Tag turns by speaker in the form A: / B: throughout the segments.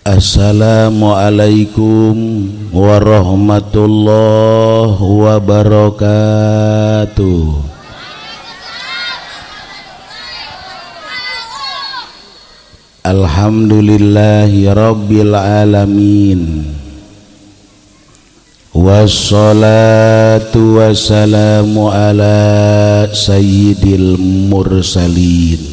A: Assalamualaikum warahmatullahi wabarakatuh. Alhamdulillahi rabbil alamin. Wassalatu wassalamu ala sayyidil mursalin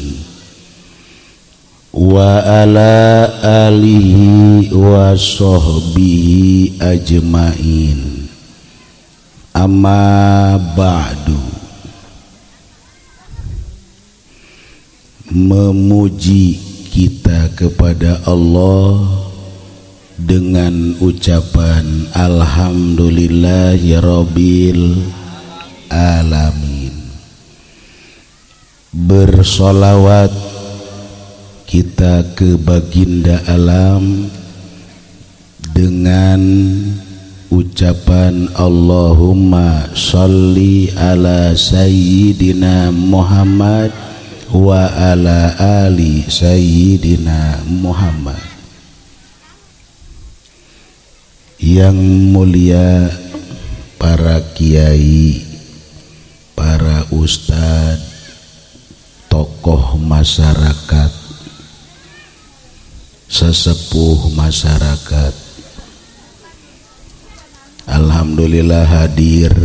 A: wa ala alihi wa sahbihi ajmain. Amma ba'du. Memuji kita kepada Allah dengan ucapan alhamdulillahirabbil alamin. Bersolawat kita ke baginda alam dengan ucapan Allahumma sholli ala sayyidina Muhammad wa ala ali sayyidina Muhammad. Yang mulia para kiai, para ustadz, tokoh masyarakat, sesepuh masyarakat, alhamdulillah hadir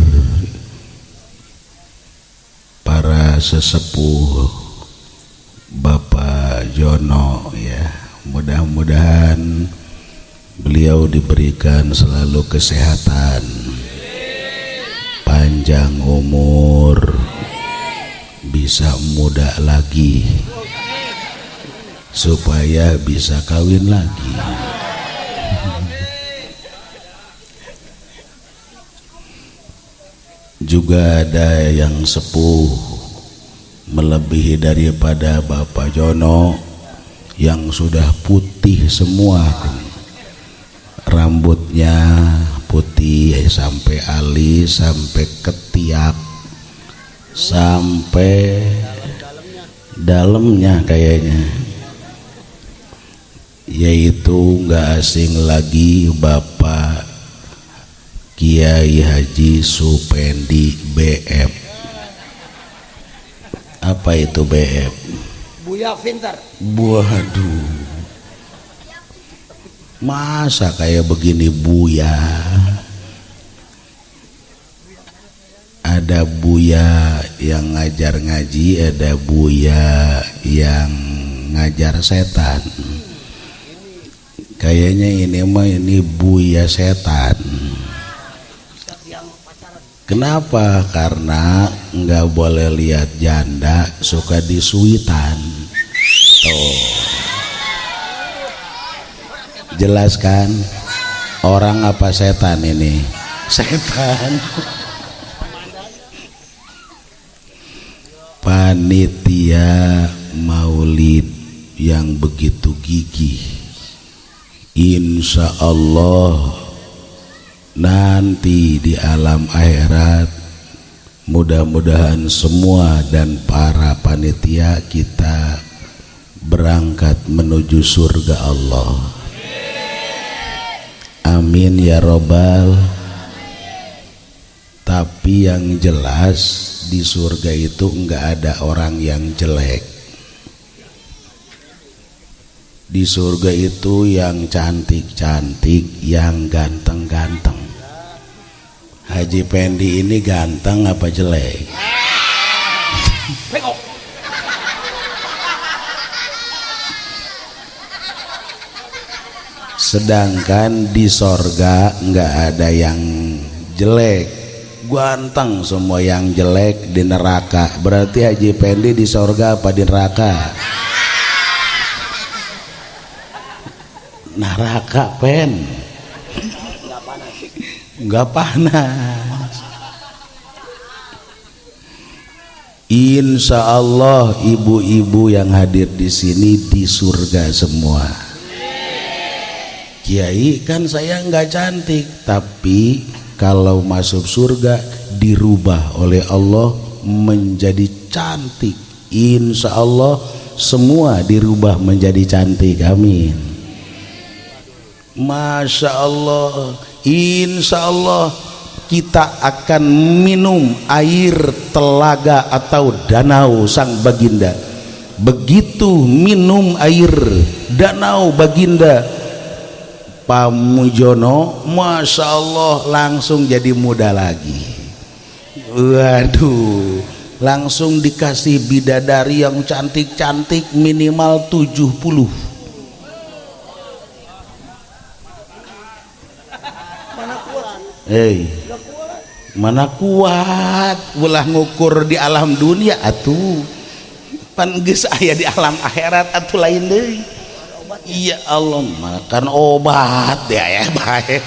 A: para sesepuh Bapak Jono ya, mudah-mudahan beliau diberikan selalu kesehatan, panjang umur, bisa muda lagi supaya bisa kawin lagi. Juga ada yang sepuh melebihi daripada Bapak Jono yang sudah putih semua, rambutnya putih sampai alis, sampai ketiak, sampai dalamnya kayaknya, yaitu nggak asing lagi Bapak Kiai Haji Supendi BF. Apa itu BF?
B: Buya Pintar.
A: Waduh, masa kayak begini Buya? Ada Buya yang ngajar ngaji, ada Buya yang ngajar setan. Kayaknya ini mah ini Buya setan. Kenapa? Karena nggak boleh lihat janda, suka disuitan. Tuh, jelas kan? Orang apa setan ini? Setan. Panitia maulid yang begitu gigih, insya Allah nanti di alam akhirat mudah-mudahan semua dan para panitia kita berangkat menuju surga Allah. Amin ya robbal. Tapi yang jelas di surga itu enggak ada orang yang jelek. Di surga itu yang cantik-cantik, yang ganteng-ganteng. Haji Pendi ini ganteng apa jelek? Sedangkan di sorga nggak ada yang jelek, ganteng semua. Yang jelek di neraka. Berarti Haji Pendi di sorga apa di neraka? Neraka, Pen. Nggak panas. Insya Allah ibu-ibu yang hadir di sini di surga semua. Kiai kan saya nggak cantik, tapi kalau masuk surga dirubah oleh Allah menjadi cantik. Insya Allah semua dirubah menjadi cantik. Amin. Masya Allah, insya Allah kita akan minum air telaga atau danau sang baginda. Begitu minum air danau baginda Pamujono, Masya Allah langsung jadi muda lagi. Waduh, langsung dikasih bidadari yang cantik-cantik minimal 70. Mana kuat ulah ngukur di alam dunia atuh, pan geus aya di alam akhirat atuh lain deui. Ya Allah, makan obat ya bae.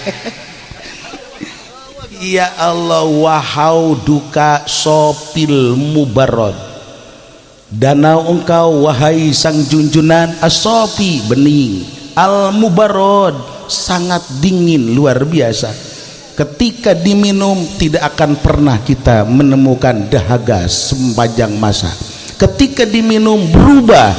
A: Ya Allah, wahau duka sopil mubarrod, danau engkau wahai sang junjunan asopi bening al mubarrod, sangat dingin luar biasa. Ketika diminum tidak akan pernah kita menemukan dahaga sepanjang masa. Ketika diminum berubah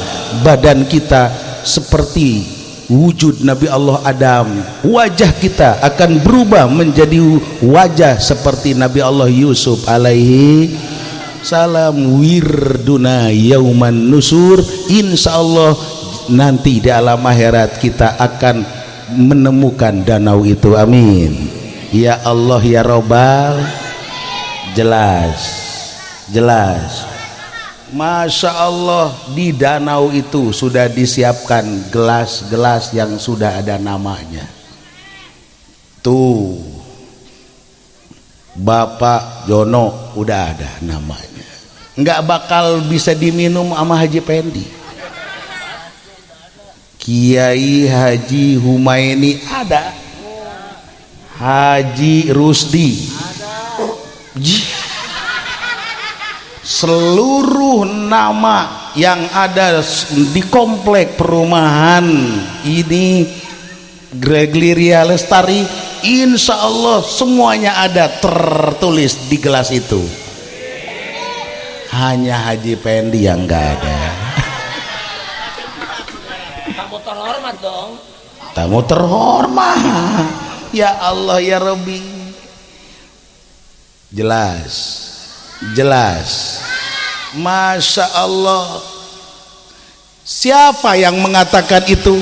A: badan kita seperti wujud Nabi Allah Adam. Wajah kita akan berubah menjadi wajah seperti Nabi Allah Yusuf alaihi salam. Wirduna yauman nusur, insya Allah nanti di alam akhirat kita akan menemukan danau itu. Amin ya Allah ya Robbal. Jelas Masya Allah, di danau itu sudah disiapkan gelas-gelas yang sudah ada namanya. Tuh Bapak Jono udah ada namanya, nggak bakal bisa diminum sama Haji Pendi. Kiai Haji Humaini ada, Haji Rusdi, seluruh nama yang ada di komplek perumahan ini Gregliria Lestari, insya Allah semuanya ada tertulis di gelas itu. Hanya Haji Pendi yang nggak ada.
B: Tamu terhormat dong.
A: Tamu terhormat. Ya Allah ya Rabbi. Jelas Masya Allah. Siapa yang mengatakan itu?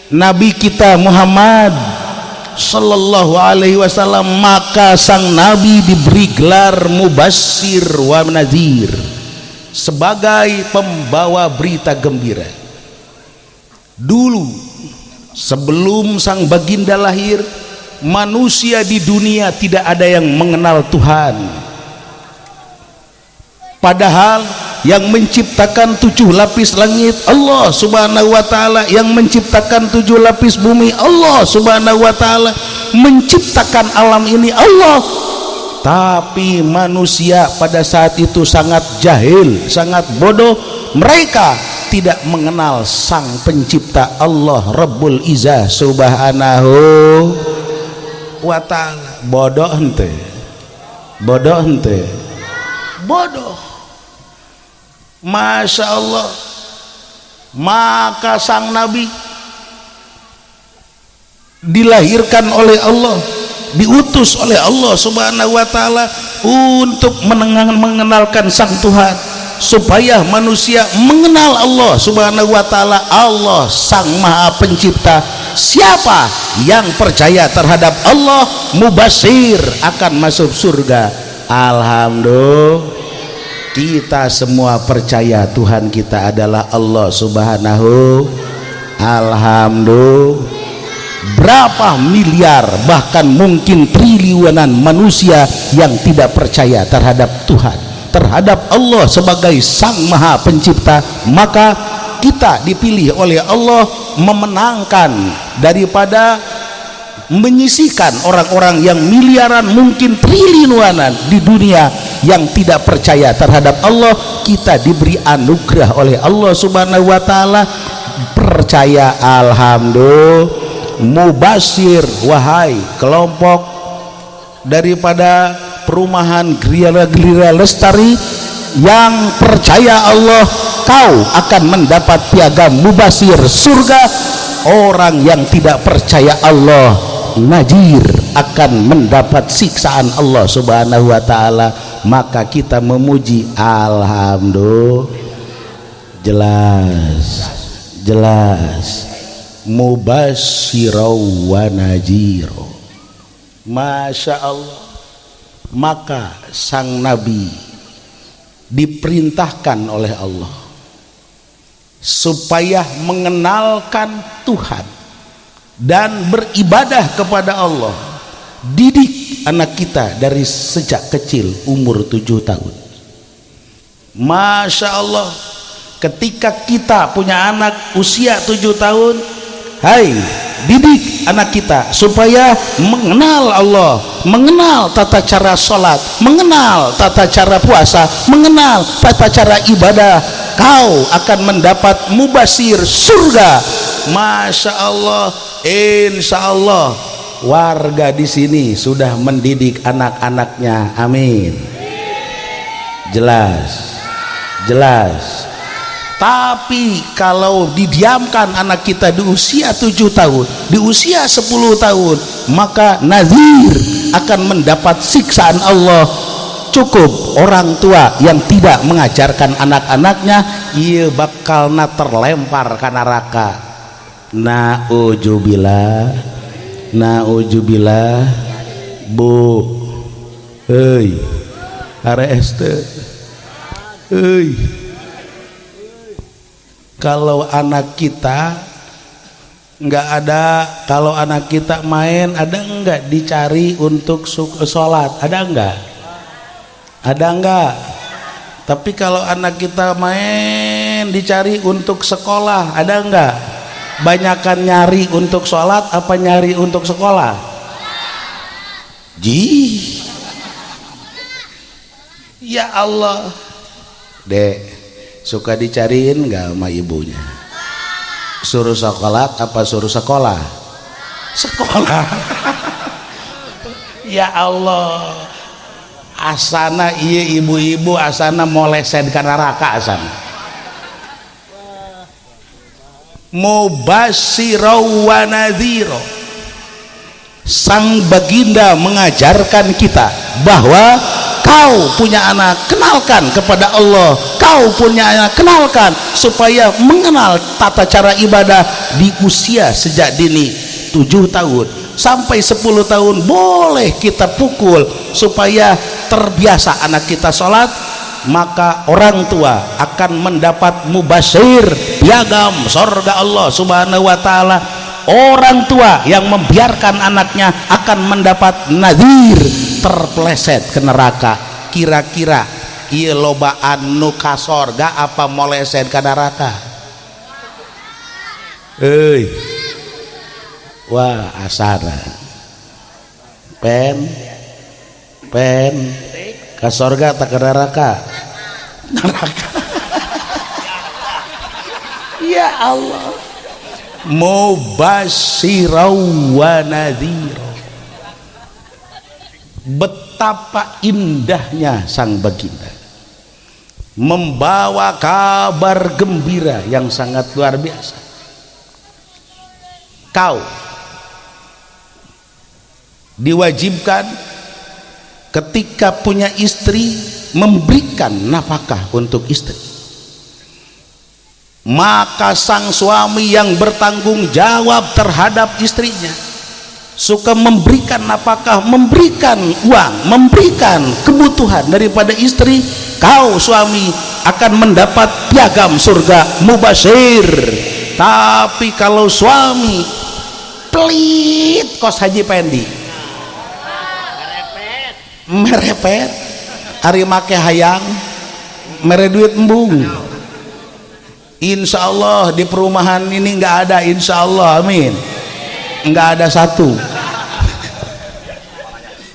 A: Nabi kita Muhammad Sallallahu Alaihi Wasallam. Maka sang Nabi diberi gelar Mubasyir wa Nadhir, sebagai pembawa berita gembira. Dulu sebelum sang baginda lahir, manusia di dunia tidak ada yang mengenal Tuhan. Padahal yang menciptakan 7 lapis langit Allah Subhanahu wa taala, yang menciptakan 7 lapis bumi Allah Subhanahu wa taala, menciptakan alam ini Allah. Tapi manusia pada saat itu sangat jahil, sangat bodoh. Mereka tidak mengenal sang pencipta Allah Rabbul Izzah Subhanahu wa taala. Bodoh ente, bodoh. Masya Allah. Maka sang Nabi dilahirkan oleh Allah, diutus oleh Allah Subhanahu wa taala untuk mengenalkan sang Tuhan, supaya manusia mengenal Allah Subhanahu wa taala, Allah sang Maha Pencipta. Siapa yang percaya terhadap Allah, mubasyir, akan masuk surga. Alhamdulillah, kita semua percaya Tuhan kita adalah Allah Subhanahu. Alhamdulillah. Berapa miliar, bahkan mungkin triliunan manusia yang tidak percaya terhadap Tuhan, terhadap Allah sebagai sang Maha Pencipta. Maka kita dipilih oleh Allah memenangkan daripada menyisihkan orang-orang yang miliaran, mungkin triliunan di dunia yang tidak percaya terhadap Allah. Kita diberi anugerah oleh Allah Subhanahu wa taala percaya. Alhamdulillah. Mubasyir, wahai kelompok daripada perumahan Gregliria Lestari yang percaya Allah, kau akan mendapat piagam mubasyir surga orang yang tidak percaya Allah najir, akan mendapat siksaan Allah subhanahu wa ta'ala. Maka kita memuji alhamdulillah. Jelas mubasyirau wa najiro. Masya Allah. Maka sang Nabi diperintahkan oleh Allah supaya mengenalkan Tuhan dan beribadah kepada Allah. Didik anak kita dari sejak kecil, umur 7 tahun. Masya Allah. Ketika kita punya anak usia 7 tahun, hai, didik anak kita supaya mengenal Allah, mengenal tata cara sholat, mengenal tata cara puasa, mengenal tata cara ibadah. Kau akan mendapat mubasir surga. Masya Allah. Insya Allah warga di sini sudah mendidik anak-anaknya. Amin. Jelas. Tapi kalau didiamkan anak kita di usia 7 tahun, di usia 10 tahun, maka nazir akan mendapat siksaan Allah. Cukup orang tua yang tidak mengajarkan anak-anaknya, ia bakal terlempar ke neraka. Naujubillah. Bu, hei, areste, hei. Kalau anak kita nggak ada, kalau anak kita main, ada enggak dicari untuk sholat? Ada enggak? Tapi kalau anak kita main dicari untuk sekolah, ada enggak? Banyakan nyari untuk sholat apa nyari untuk sekolah? Ya Allah, Dek, suka dicariin nggak sama ibunya? Suruh sekolah apa suruh sekolah? Sekolah. Ya Allah, asana iya ibu-ibu asana moleset ke neraka asana. Mubasyirau wa nadhiro. Sang baginda mengajarkan kita bahwa kau punya anak, kenalkan kepada Allah. Kau punya anak, kenalkan supaya mengenal tata cara ibadah di usia sejak dini. 7 tahun sampai 10 tahun boleh kita pukul supaya terbiasa anak kita sholat. Maka orang tua akan mendapat mubasyir, piagam surga Allah subhanahu wa ta'ala. Orang tua yang membiarkan anaknya akan mendapat nazir, terpeleset ke neraka. Kira-kira ieu lobaan nu ka sorga apa moleset ka neraka? Wah, asana pen ka sorga tak ke neraka. Ya Allah. Mubasyirau wa nadhiro. Betapa indahnya sang baginda membawa kabar gembira yang sangat luar biasa. Kau diwajibkan ketika punya istri memberikan nafkah untuk istri. Maka sang suami yang bertanggung jawab terhadap istrinya, suka memberikan nafkah, memberikan uang, memberikan kebutuhan daripada istri, kau suami akan mendapat piagam surga, mubasyir. Tapi kalau suami pelit, kos haji pendi merepet ari make hayang mere duit embung, insya Allah di perumahan ini nggak ada, insya Allah, amin, nggak ada satu.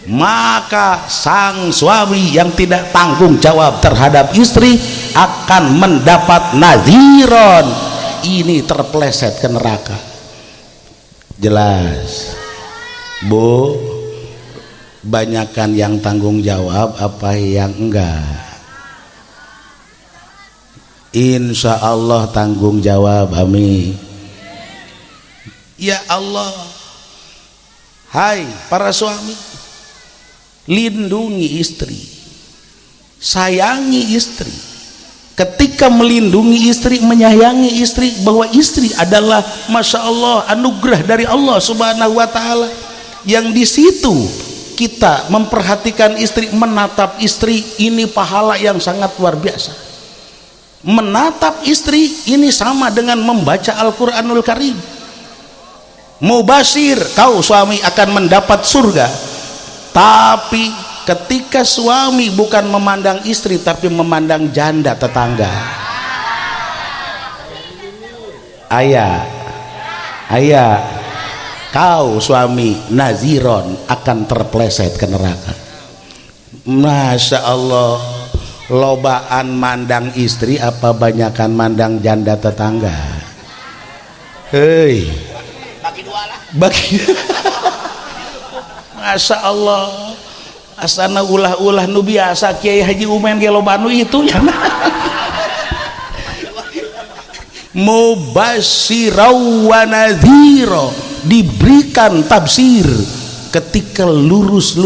A: Maka sang suami yang tidak tanggung jawab terhadap istri akan mendapat naziron, ini terpeleset ke neraka. Jelas, Bu, banyakan yang tanggung jawab apa yang enggak? Insya Allah tanggung jawab, amin. Ya Allah, hai para suami, lindungi istri, sayangi istri. Ketika melindungi istri, menyayangi istri, bahwa istri adalah masya Allah anugerah dari Allah Subhanahu wa Ta'ala, yang di situ kita memperhatikan istri, menatap istri, ini pahala yang sangat luar biasa. Menatap istri ini sama dengan membaca Al-Quranul Karim. Mubashir, kau suami akan mendapat surga. Tapi ketika suami bukan memandang istri tapi memandang janda tetangga, ayah kau suami naziron akan terpleset ke neraka. Masya Allah, lobaan mandang istri apa banyakan mandang janda tetangga? Hei,
B: Bagi dua lah.
A: bagi Masya Allah, asana ulah-ulah nu biasa Kiai Haji Umen ge loba nu itu nya. Mubasyirau wa nadhira, diberikan tafsir. Ketika lurus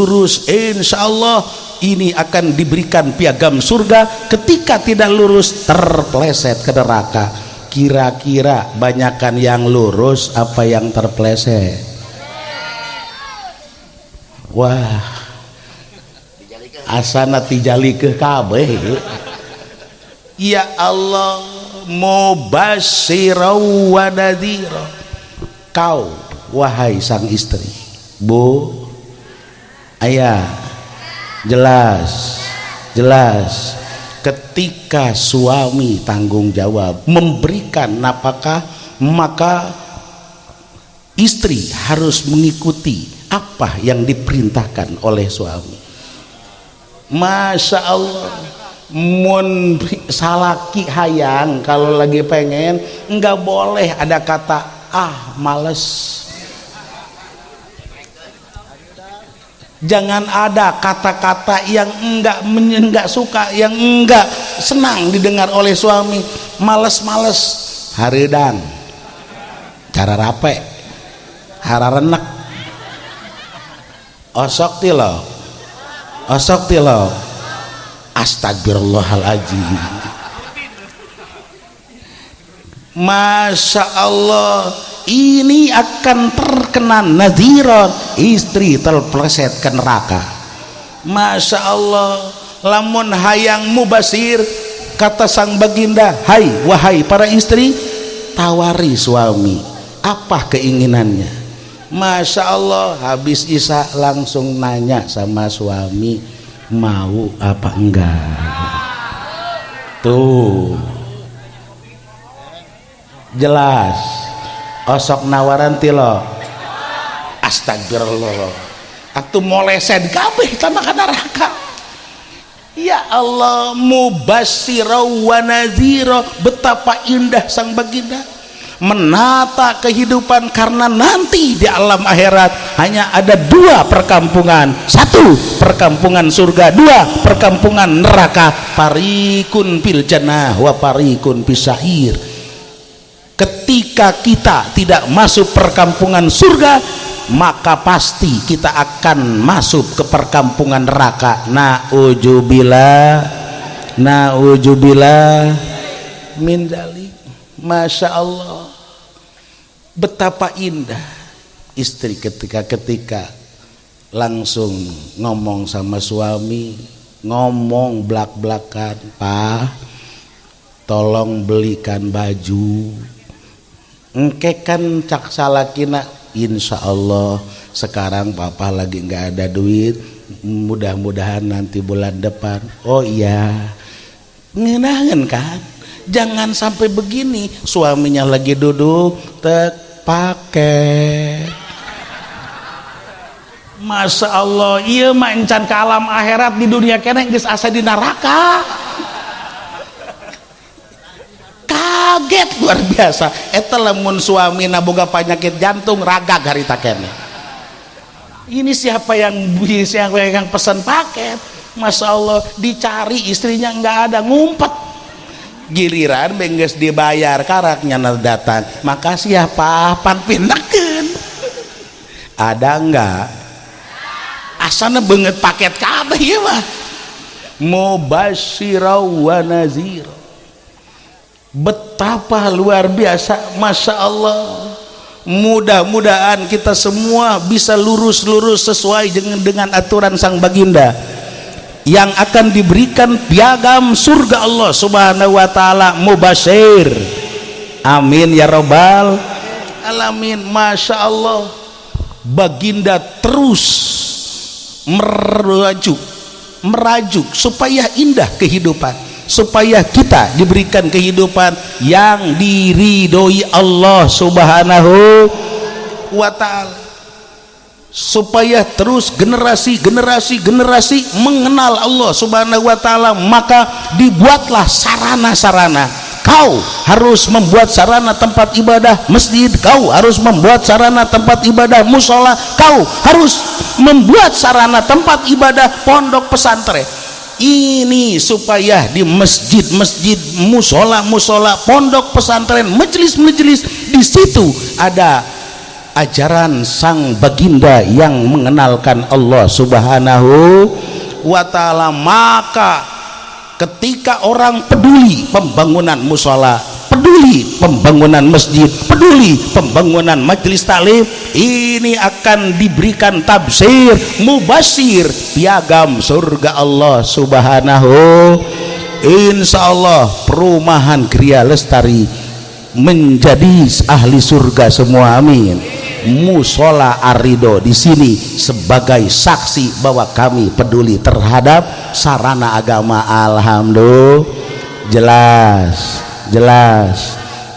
A: insya Allah ini akan diberikan piagam surga, ketika tidak lurus terpleset ke neraka. Kira-kira banyakan yang lurus apa yang terpleset? Wah, asana tijali ke kabeh. Ya Allah, mubasyirau wa nadhira, kau wahai sang istri, bu, ayah, jelas ketika suami tanggung jawab memberikan nafkah, maka istri harus mengikuti apa yang diperintahkan oleh suami. Masya Allah, mun salaki hayang kalau lagi pengen, enggak boleh ada kata males. Jangan ada kata-kata yang enggak suka, yang enggak senang didengar oleh suami. Males-males, hareudang, cara rape, hararenek, osok tilo, astagfirullahaladzim. Masya Allah, ini akan terkena nadhiron, istri terpleset ke neraka. Masya Allah, lamun hayang mubasir, kata sang baginda, wahai para istri, tawari suami apa keinginannya. Masya Allah, habis isya langsung nanya sama suami, mau apa enggak. Tuh jelas, osok nawaran tilo, astagfirullah, atuh moleset kabeh tanah ka neraka. Ya Allah, mubasyirau wa nadhira, betapa indah sang baginda menata kehidupan, karena nanti di alam akhirat hanya ada dua perkampungan, satu perkampungan surga, dua perkampungan neraka. Parikun fil jannah wa parikun fis sa'ir. Ketika kita tidak masuk perkampungan surga, maka pasti kita akan masuk ke perkampungan neraka. Na'udzubillah min dzalik. Masya Allah, betapa indah istri ketika langsung ngomong sama suami, ngomong belak-belakan, Pak, tolong belikan baju. Engke kan cak salakina, insya Allah sekarang papa lagi nggak ada duit, mudah-mudahan nanti bulan depan. Oh iya, ngenahan kan, jangan sampai begini, suaminya lagi duduk tek pakai. Masya Allah, iya mah encan ke alam akhirat, di dunia kene geus asa di neraka. Kaget luar biasa. Eta lamun suami naboga penyakit jantung, ragag harita kene. Ini siapa yang pesan paket? Masya Allah, dicari istrinya nggak ada, ngumpet. Giliran bengges dibayar, karaknya datang, makasih ya Pak, pan pindah ke. Ada enggak? Asana banget paket kabeh ya mah. Mubasyirau wa nazir. Betapa luar biasa, Masya Allah. Mudah-mudahan kita semua bisa lurus-lurus sesuai dengan aturan sang baginda yang akan diberikan piagam surga Allah Subhanahu wa taala mubasyir. Amin ya rabbal alamin. Masya Allah, baginda terus merajuk supaya indah kehidupan, supaya kita diberikan kehidupan yang diridhoi Allah Subhanahu wa taala, supaya terus generasi mengenal Allah Subhanahu wa taala. Maka dibuatlah sarana-sarana. Kau harus membuat sarana tempat ibadah masjid, kau harus membuat sarana tempat ibadah musola, kau harus membuat sarana tempat ibadah pondok pesantren. Ini supaya di masjid-masjid, musola-musola, pondok pesantren, majelis-majelis, di situ ada ajaran sang baginda yang mengenalkan Allah Subhanahu wa taala. Maka ketika orang peduli pembangunan musola, peduli pembangunan masjid, peduli pembangunan majelis taklim, ini akan diberikan tafsir mubasyir piagam surga Allah Subhanahu. Insya Allah perumahan Gria Lestari menjadi ahli surga semua, amin. Musola Arido di sini sebagai saksi bahwa kami peduli terhadap sarana agama. Alhamdulillah. Jelas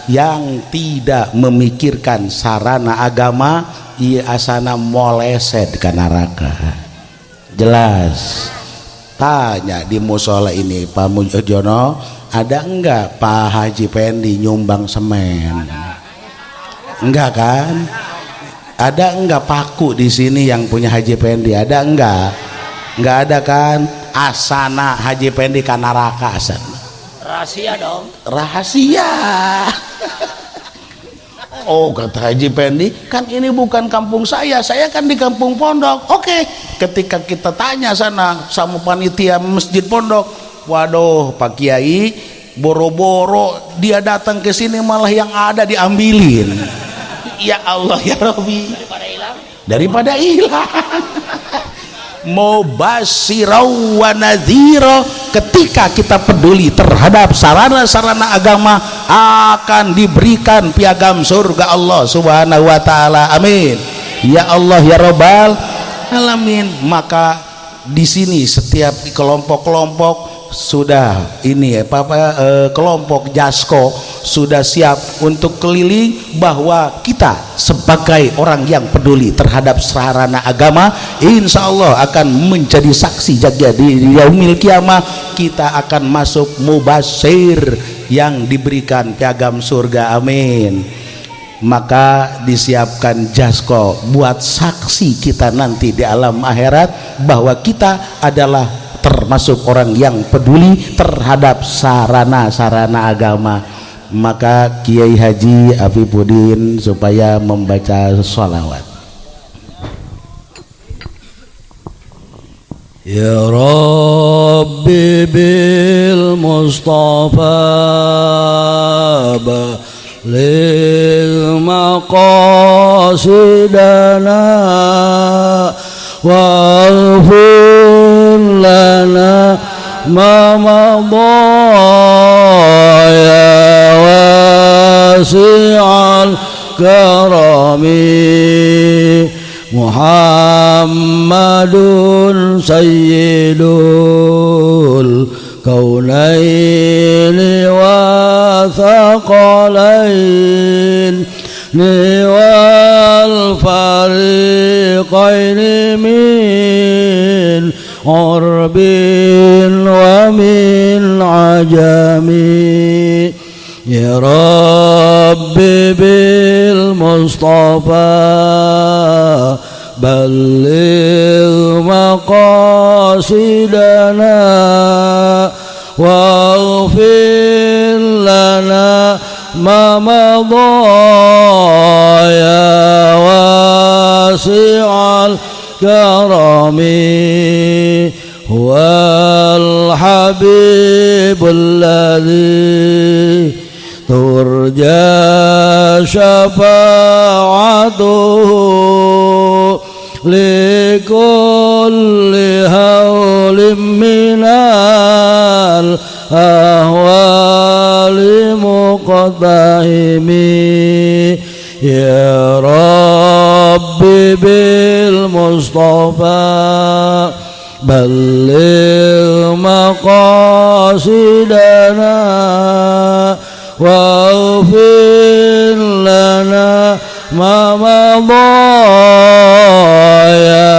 A: yang tidak memikirkan sarana agama ia asana moleset ke neraka. Jelas. Tanya di musola ini Pak Mujono, ada enggak Pak Haji Pendi nyumbang semen? Enggak kan? Ada enggak paku di sini yang punya Haji Pendi? Ada enggak? Enggak ada kan? Asana Haji Pendi ke neraka asana.
B: Rahasia dong.
A: Rahasia. Oh kata Haji Pendi, kan ini bukan kampung saya kan di kampung pondok. Oke, ketika kita tanya sana sama panitia masjid pondok, waduh Pak Kiai, boro-boro dia datang ke sini malah yang ada diambilin. Ya Allah ya Rabbi, daripada hilang. Mubasyirau wa nadhira. Ketika kita peduli terhadap sarana-sarana agama, akan diberikan piagam surga Allah Subhanahu wa taala. Amin. Ya Allah ya Rabbal alamin. Maka di sini setiap kelompok-kelompok sudah ini ya kelompok Jasko sudah siap untuk keliling, bahwa kita sebagai orang yang peduli terhadap sarana agama insya Allah akan menjadi saksi jaga di yaumil kiamah. Kita akan masuk mubasyir yang diberikan piagam surga, amin. Maka disiapkan Jasko buat saksi kita nanti di alam akhirat bahwa kita adalah termasuk orang yang peduli terhadap sarana-sarana agama. Maka Kiai Haji Afifuddin supaya membaca sholawat. Ya Rabbi bil Mustafa balil maqasidana waghfir lana ma madha ya wasi'al karami Muhammadun sayyidul kaunaini wa thaqalain wal fariqaini min urbin wa min ajami. Ya Rabbi bil Mustafa balligh maqasidana waghfir lana ma madha ya
C: wasi'al karami huwal habibul ladzi turja syafa'atuhu likulli hawlim minal ahwali muqtahimi ya Rabbi bil Mustafa balligh maqasidana waghfir lana ma madha ya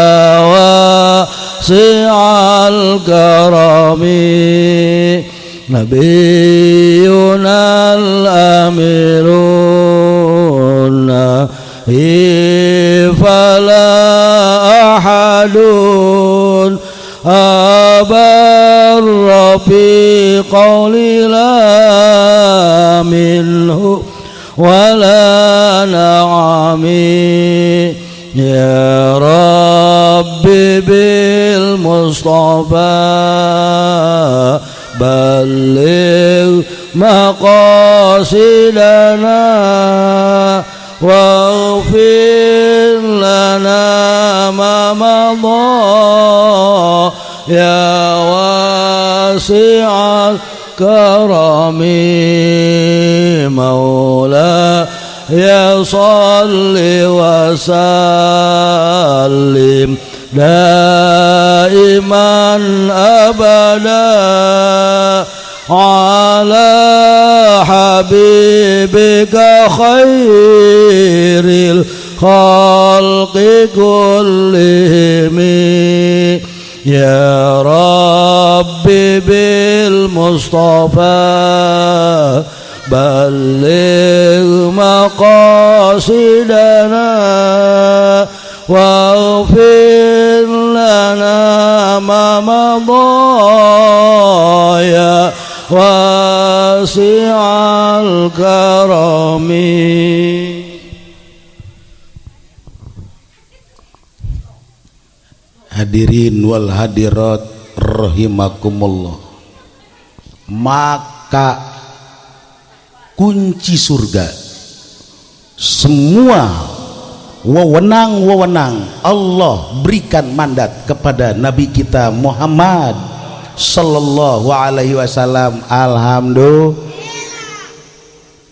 C: wasi'al karami nabiyuna al-amiruna fala ahadun abarra fi qawli la minhu wala na'ami ya Rabbi bil Mustafa balligh maqasidana waghfir lana ma madha ya wasi'al karami maula ya salli wa sallim daiman abada ala habibika khairil khalqi kullihim ya Rabbi bil Mustafa balligh maqasidana waghfir lana ma madha ya wasi'al karami.
A: Hadirin wal hadirat rahimakumullah, maka kunci surga semua wewenang Allah berikan mandat kepada Nabi kita Muhammad sallallahu alaihi wasallam. Alhamdulillah.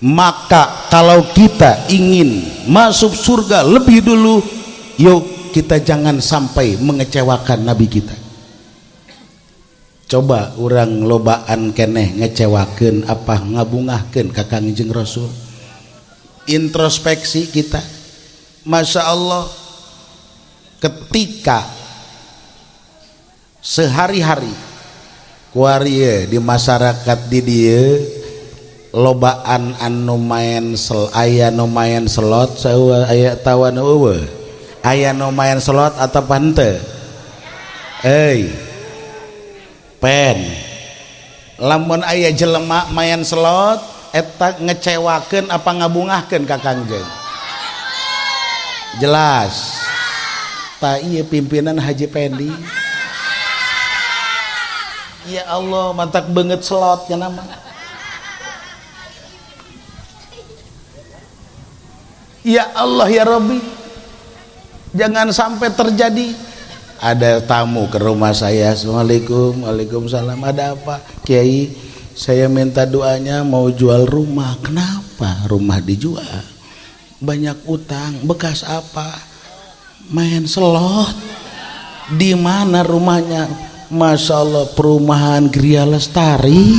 A: Maka kalau kita ingin masuk surga lebih dulu, yuk kita jangan sampai mengecewakan Nabi kita. Coba orang lobaan keneh ngecewakeun apa ngabungahkeun ka Kangjeng Rasul. Introspeksi kita. Masya Allah, ketika sehari-hari kuarieu di masyarakat di dieu lobaan anu main aya nu main slot saeueuh aya tawan eueuh aya nu main slot atau pante pen lamun aya jelema main slot eta ngecewakeun apa ngabungahkeun ka Kangjeng jelas ta ieu pimpinan Haji Pendi. Ya Allah, mantak banget slotnya nama. Ya Allah ya Rabbi, jangan sampai terjadi ada tamu ke rumah saya. Assalamualaikum. Waalaikumsalam. Ada apa Kiai? Saya minta doanya mau jual rumah. Kenapa rumah dijual? Banyak utang. Bekas apa? Main slot. Di mana rumahnya? Masya Allah, perumahan Gria Lestari.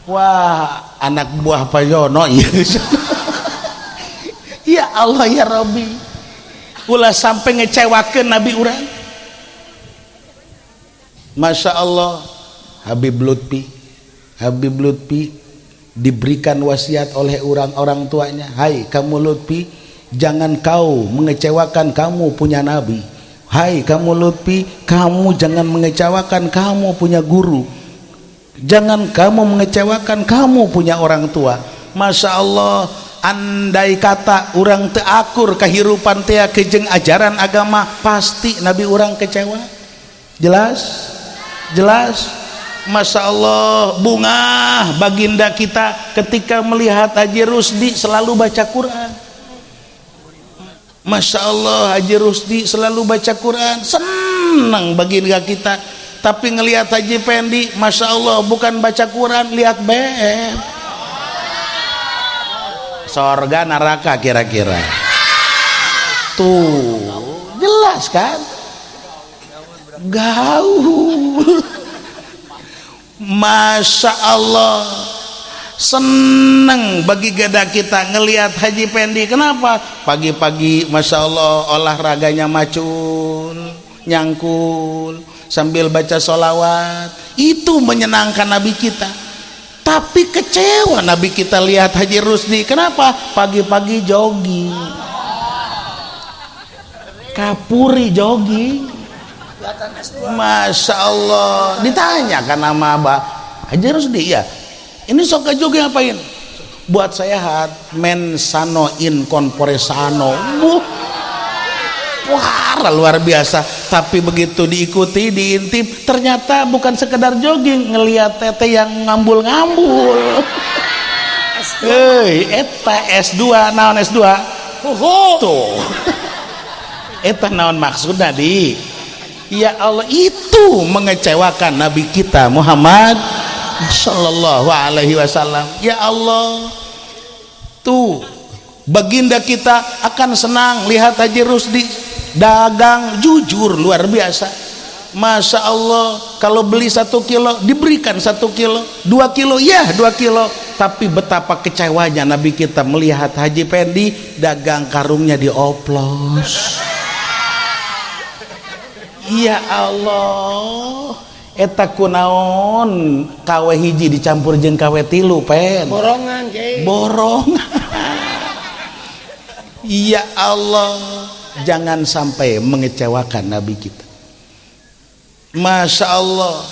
A: Wah, anak buah Pak Yono. Ya Allah ya Rabbi, ulah sampai ngecewakeun Nabi urang. Masya Allah, Habib Lutfi diberikan wasiat oleh orang tuanya. Hai kamu Lutfi, jangan kau mengecewakan kamu punya Nabi. Hai kamu Lutfi, kamu jangan mengecewakan kamu punya guru. Jangan kamu mengecewakan kamu punya orang tua. Masya Allah, andai kata orang teu akur kahirupan teh kejeng ajaran agama, pasti nabi orang kecewa. Jelas? Masya Allah, bunga baginda kita ketika melihat Haji Rusdi selalu baca Quran. Masya Allah, Haji Rusdi selalu baca Quran, senang baginda kita. Tapi ngelihat Haji Pendi, Masya Allah, bukan baca Quran, lihat beb. Sorga neraka kira-kira. Tuh, jelas kan? Gaul. Masya Allah, seneng bagi gada kita ngelihat Haji Pendi. Kenapa? Pagi-pagi Masya Allah olahraganya macul, nyangkul sambil baca sholawat. Itu menyenangkan Nabi kita. Tapi kecewa Nabi kita lihat Haji Rusdi. Kenapa? Pagi-pagi jogging, kapuri jogging. Masya Allah, ditanyakan nama Abah Haji Rusdi, ya ini sok jogging ngapain? Buat sehat, mensano in corpore sano. Wah, luar biasa. Tapi begitu diikuti, diintip, ternyata bukan sekedar jogging, ngelihat tete yang ngambul-ngambul. Eta S2, naon S2? Tuh. Eta naon maksudnya di? Ya Allah, itu mengecewakan Nabi kita Muhammad sallallahu alaihi wasallam. Ya Allah, tuh baginda kita akan senang lihat Haji Rusdi dagang jujur luar biasa. Masya Allah, kalau beli 1 kilo diberikan 1 kilo, 2 kilo ya 2 kilo. Tapi betapa kecewanya Nabi kita melihat Haji Pendi dagang karungnya dioplos. Ya Allah, eta kunaon kawe hiji dicampur jeung kawe tilu pen
B: borongan Jay.
A: Borongan. Ya Allah, jangan sampai mengecewakan Nabi kita. Masya Allah,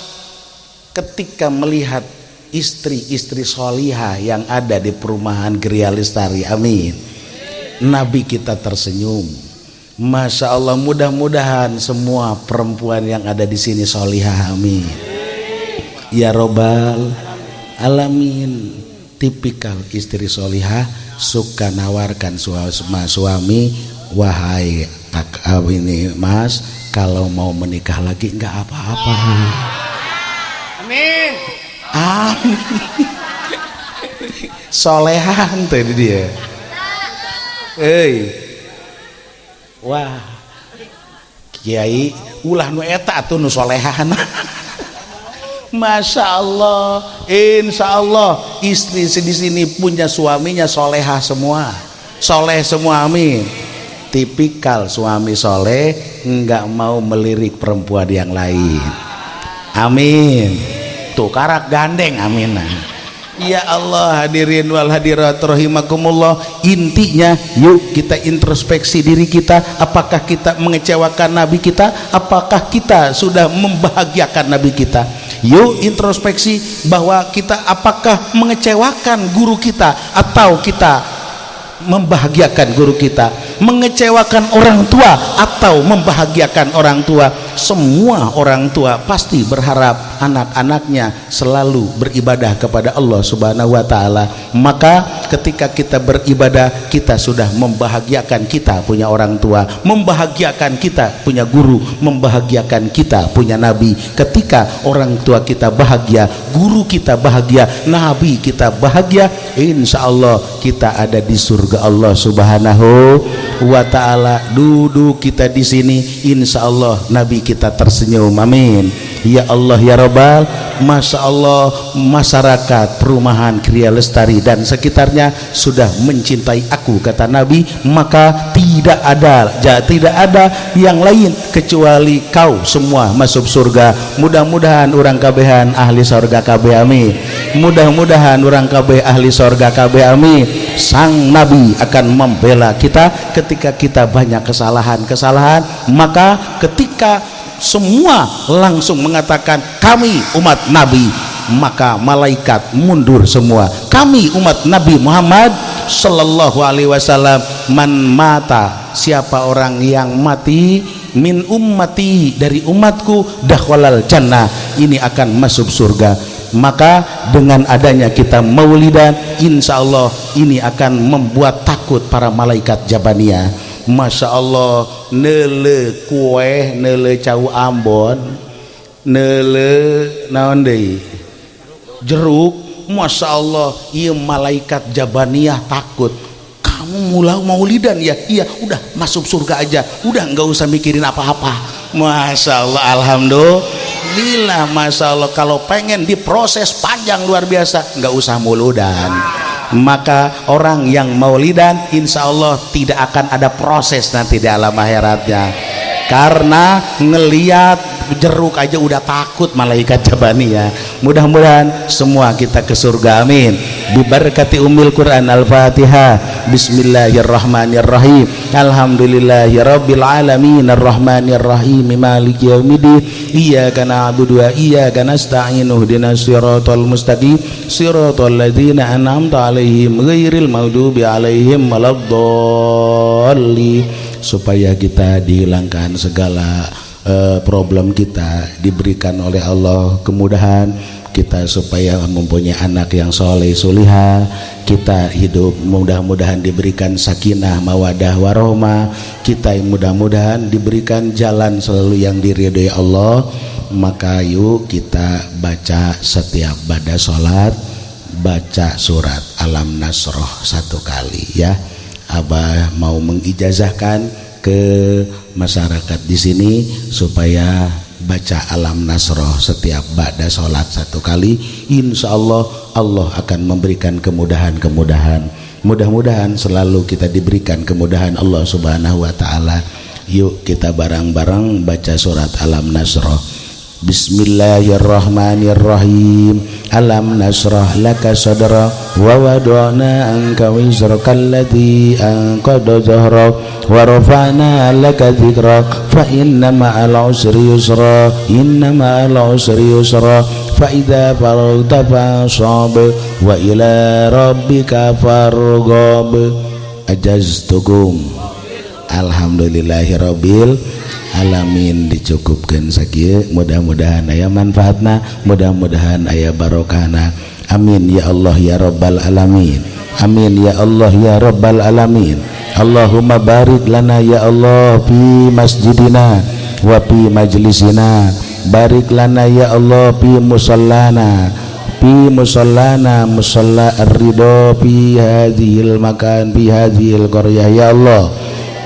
A: ketika melihat istri-istri solihah yang ada di perumahan Geria Lestari, amin, Nabi kita tersenyum. Masya Allah, mudah-mudahan semua perempuan yang ada di sini solihah, amin. Ya Robbal Alamin. Tipikal istri solihah, suka nawarkan suami, wahai ini mas, kalau mau menikah lagi nggak apa-apa.
B: Amin.
A: Amin. Solehan tadi dia. Wah, Kiai ulah nu eta atuh nu solehan. Masya Allah, insya Allah istri di sini punya suaminya solehah semua, soleh semua, amin. Tipikal suami soleh, nggak mau melirik perempuan yang lain, amin. Tuh karak gandeng, amin. Ya Allah, hadirin wal hadirat rahimakumullah. Intinya yuk kita introspeksi diri kita. Apakah kita mengecewakan Nabi kita? Apakah kita sudah membahagiakan Nabi kita? Yuk introspeksi bahwa kita apakah mengecewakan guru kita atau kita membahagiakan guru kita, mengecewakan orang tua atau membahagiakan orang tua. Semua orang tua pasti berharap anak-anaknya selalu beribadah kepada Allah Subhanahu wa taala. Maka ketika kita beribadah, kita sudah membahagiakan kita punya orang tua, membahagiakan kita punya guru, membahagiakan kita punya nabi. Ketika orang tua kita bahagia, guru kita bahagia, nabi kita bahagia, insya Allah kita ada di surga Allah Subhanahu wa taala. Duduk kita di sini, insya Allah nabi kita tersenyum, amin. Ya Allah ya Rabbal. Masya Allah, masyarakat perumahan Geria Lestari dan sekitarnya sudah mencintai aku, kata Nabi, maka tidak ada yang lain kecuali kau semua masuk surga. Mudah-mudahan orang kabehan ahli surga kabeh, amin. Mudah-mudahan orang kabeh ahli surga kabeh, amin. Sang Nabi akan membela kita ketika kita banyak kesalahan, maka ketika semua langsung mengatakan kami umat Nabi, maka malaikat mundur semua. Kami umat Nabi Muhammad sallallahu alaihi wasallam, man mata, siapa orang yang mati, min ummati, dari umatku, dakhalal jannah, ini akan masuk surga. Maka dengan adanya kita maulidan, insya Allah ini akan membuat takut para malaikat Jabaniyah. Masya Allah, nele kue, nele cau Ambon, nele naon deui jeruk, Masya Allah, iya malaikat Jabaniyah takut. Kamu mulai maulidan ya? Iya, udah masuk surga aja, udah nggak usah mikirin apa-apa. Masya Allah, alhamdulillah, Masya Allah. Kalau pengen diproses panjang luar biasa, nggak usah maulidan. Maka orang yang maulidan insya Allah tidak akan ada proses nanti di alam akhiratnya, karena ngeliat jeruk aja udah takut malaikat Jabaniyah. Mudah-mudahan semua kita ke surga, amin. Bibarakati Ummil Quran Al-Fatihah. Bismillahirrahmanirrahim. Alhamdulillahirabbil alamin arrahmanirrahim maliki yaumiddin. Iyyaka na'budu wa iyyaka nasta'in ihdinas siratal mustaqim siratal ladzina an'amta 'alaihim ghairil maghdubi 'alaihim waladdallin. Supaya kita dihilangkan segala problem kita, diberikan oleh Allah kemudahan kita supaya mempunyai anak yang soleh solihah, kita hidup mudah-mudahan diberikan sakinah mawadah warahmah, kita mudah-mudahan diberikan jalan selalu yang diridhoi Allah. Maka yuk kita baca setiap pada sholat, baca surat Alam Nasroh 1 kali ya. Abah mau mengijazahkan ke masyarakat di sini supaya baca Alam Nasroh setiap ba'da sholat 1 kali. Insya Allah Allah akan memberikan kemudahan-kemudahan. Mudah-mudahan selalu kita diberikan kemudahan Allah subhanahu wa ta'ala. Yuk kita bareng-bareng baca surat Alam Nasroh. Bismillahirrahmanirrahim. Alam nasrah laka sadra wa wada'na anka wizraka alladhi anqadha dhahrak wa rafa'na laka dhikrak fa inna ma'al usri yusra inna ma'al usri yusra fa idza faragta fansab wa ila rabbika farghab. Ajaztukum. Alhamdulillahirabbil alamin. Dicukupkan sakieu, mudah-mudahan aya manfaatna, mudah-mudahan aya barokahna. Amin ya Allah ya rabbal alamin. Amin ya Allah ya rabbal alamin. Allahumma barik lana ya Allah fi masjidina wa fi majlisina. Barik lana ya Allah fi musallana, fi musallana musalla ar-ridha fi hadhil makan fi hadhil qaryah ya Allah.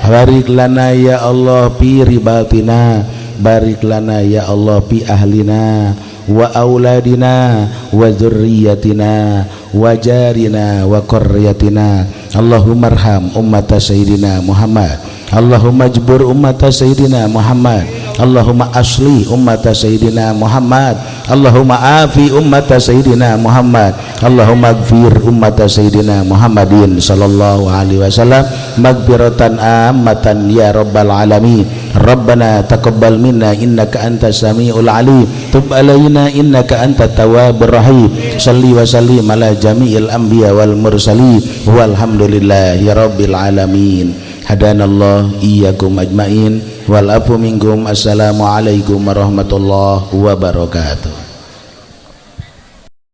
A: Barik lana ya Allah fi ribatina, barik lana ya Allah fi ahlina wa auladina wa dzurriyyatina wa jarina wa qaryatina. Allahumma arham ummata sayyidina Muhammad, Allahumma jbur ummata sayyidina Muhammad, Allahumma asli ummata sayyidina Muhammad, Allahumma afi ummata sayyidina Muhammad, Allahumma gfir ummata sayyidina Muhammadin sallallahu alaihi wasallam maghfiratan ammatan ya rabbal alamin. Rabbana taqabbal minna innaka antas samiul alim, tub alaina innaka antat tawwabur rahim. Shalli wa sallim ala jami'il anbiya wal mursalin walhamdulillahi rabbil alamin. Hadanallah iyyakum ajmain wal afu minkum. Assalamu alaikum warahmatullahi wabarakatuh.